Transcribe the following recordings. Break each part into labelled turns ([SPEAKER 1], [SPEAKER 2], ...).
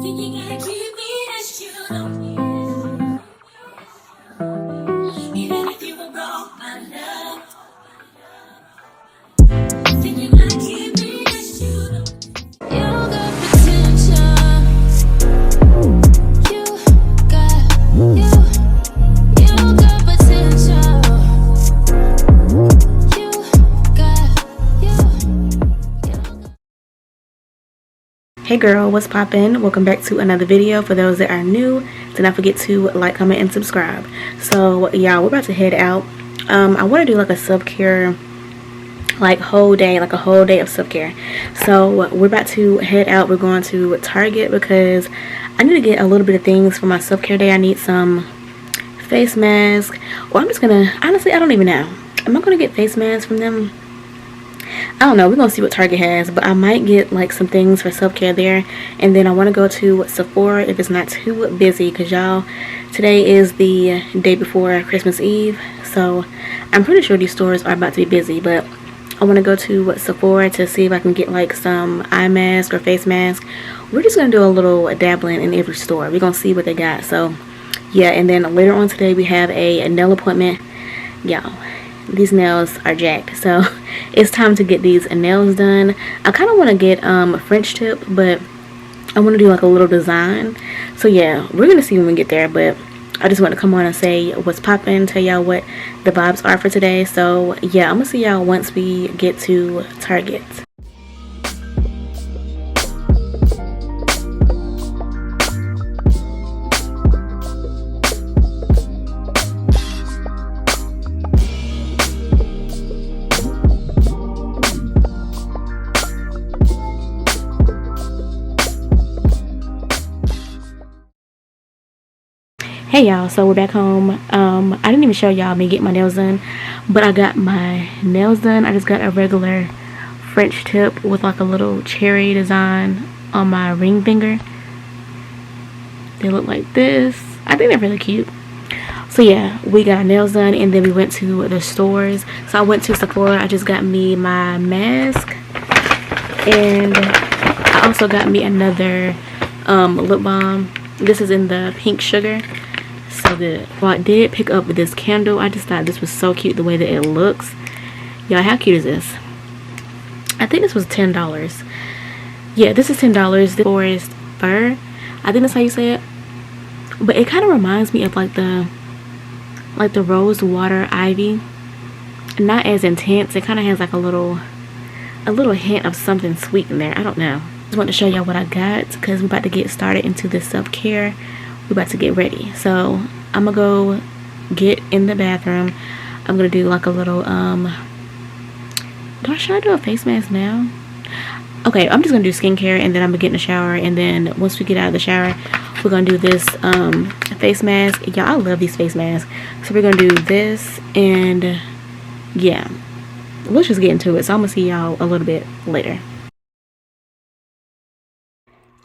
[SPEAKER 1] Think you gotta keep me as you know. Even if you were wrong, my love. Think you gotta keep me as you know. You got potential. You got potential.
[SPEAKER 2] Hey girl, what's poppin'? Welcome back to another video. For those that are new, do not forget to like, comment, and subscribe. So yeah, we're about to head out. I want to do like a self-care like a whole day of self-care. So we're about to head out. We're going to Target because I need to get a little bit of things for my self-care day. I need some face mask, or I'm just gonna, honestly, I don't even know, am I gonna get face masks from them? I don't know. We're gonna see what Target has, but I might get like some things for self-care there. And then I want to go to Sephora if it's not too busy, because y'all, today is the day before Christmas Eve, so I'm pretty sure these stores are about to be busy. But I want to go to Sephora to see if I can get like some eye mask or face mask. We're just gonna do a little dabbling in every store. We're gonna see what they got. So yeah, and then later on today we have a nail appointment. Y'all, these nails are jacked, so it's time to get these nails done. I kind of want to get French tip, but I want to do like a little design. So yeah, we're gonna see when we get there, but I just want to come on and say what's poppin', tell y'all what the vibes are for today. So yeah, I'm gonna see y'all once we get to Target. Hey y'all, so we're back home. I didn't even show y'all me get my nails done, but I got my nails done. I just got a regular French tip with like a little cherry design on my ring finger. They look like this. I think they're really cute. So yeah, we got our nails done, and then we went to the stores. So I went to Sephora. I just got me my mask, and I also got me another lip balm. This is in the pink sugar. So good. Well, I did pick up this candle. I just thought this was so cute the way that it looks. Y'all, how cute is this? I think this was $10. Yeah, this is $10. The forest fir, I think that's how you say it. But it kind of reminds me of like the rose water ivy. Not as intense. It kind of has like a little hint of something sweet in there. I don't know. Just want to show y'all what I got because we're about to get started into this self-care. We're about to get ready. So I'm gonna go get in the bathroom. I'm gonna do like a little should I do a face mask now? Okay, I'm just gonna do skincare, and then I'm gonna get in the shower, and then once we get out of the shower, we're gonna do this face mask. Y'all, I love these face masks. So we're gonna do this, and yeah, let's just get into it. So I'm gonna see y'all a little bit later.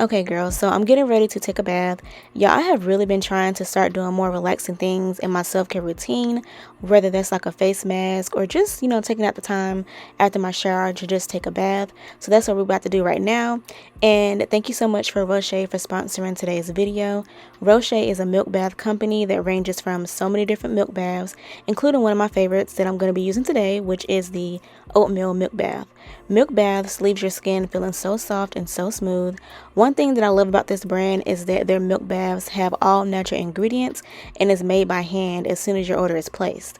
[SPEAKER 2] Okay girls, so I'm getting ready to take a bath. Y'all, I have really been trying to start doing more relaxing things in my self-care routine, whether that's like a face mask or just, you know, taking out the time after my shower to just take a bath. So that's what we're about to do right now. And thank you so much for Roche for sponsoring today's video. Roche is a milk bath company that ranges from so many different milk baths, including one of my favorites that I'm going to be using today, which is the oatmeal milk bath. Milk baths leaves your skin feeling so soft and so smooth. One thing that I love about this brand is that their milk baths have all natural ingredients and is made by hand as soon as your order is placed.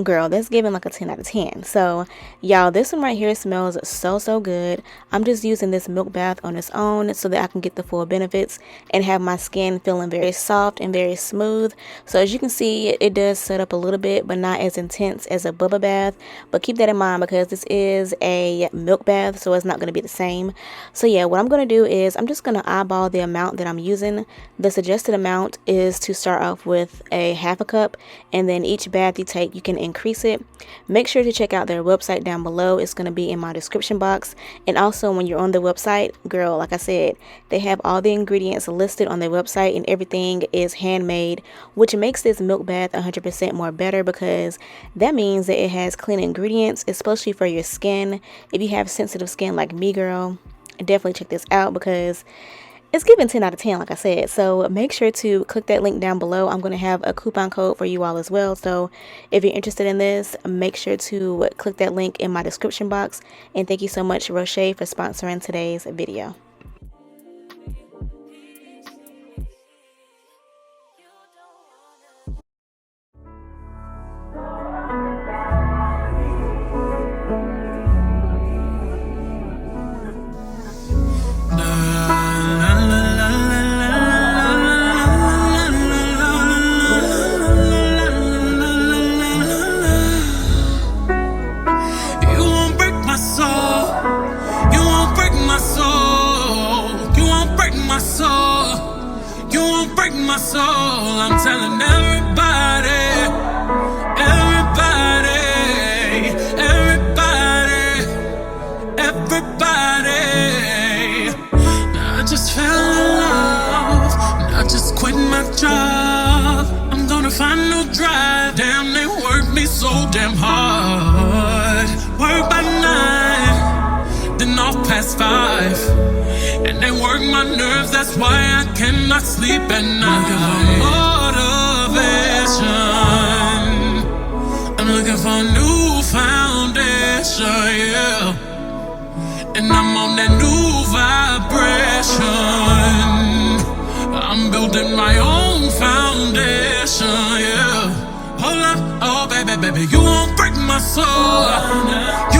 [SPEAKER 2] Girl, that's giving like a 10 out of 10. So y'all, this one right here smells so good. I'm just using this milk bath on its own so that I can get the full benefits and have my skin feeling very soft and very smooth. So as you can see, it does set up a little bit, but not as intense as a bubble bath. But keep that in mind because this is a milk bath, so it's not going to be the same. So yeah, what I'm going to do is I'm just going to eyeball the amount that I'm using. The suggested amount is to start off with a half a cup, and then each bath you take, you can increase it. Make sure to check out their website down below. It's going to be in my description box. And also when you're on the website, girl, like I said, they have all the ingredients listed on their website, and everything is handmade, which makes this milk bath 100% more better because that means that it has clean ingredients, especially for your skin. If you have sensitive skin like me, girl, definitely check this out because it's given 10 out of 10, like I said. So make sure to click that link down below. I'm going to have a coupon code for you all as well. So if you're interested in this, make sure to click that link in my description box. And thank you so much, Roche, for sponsoring today's video.
[SPEAKER 1] My soul, I'm telling everybody, everybody, everybody, everybody. I just fell in love, and I just quit my job. I'm gonna find no drive. Damn, they work me so damn hard. Work by 9, then off past 5. And they work my nerves, that's why I cannot sleep at night. Motivation, I'm looking for a new foundation, yeah. And I'm on that new vibration. I'm building my own foundation, yeah. Hold up, oh baby, baby, you won't break my soul.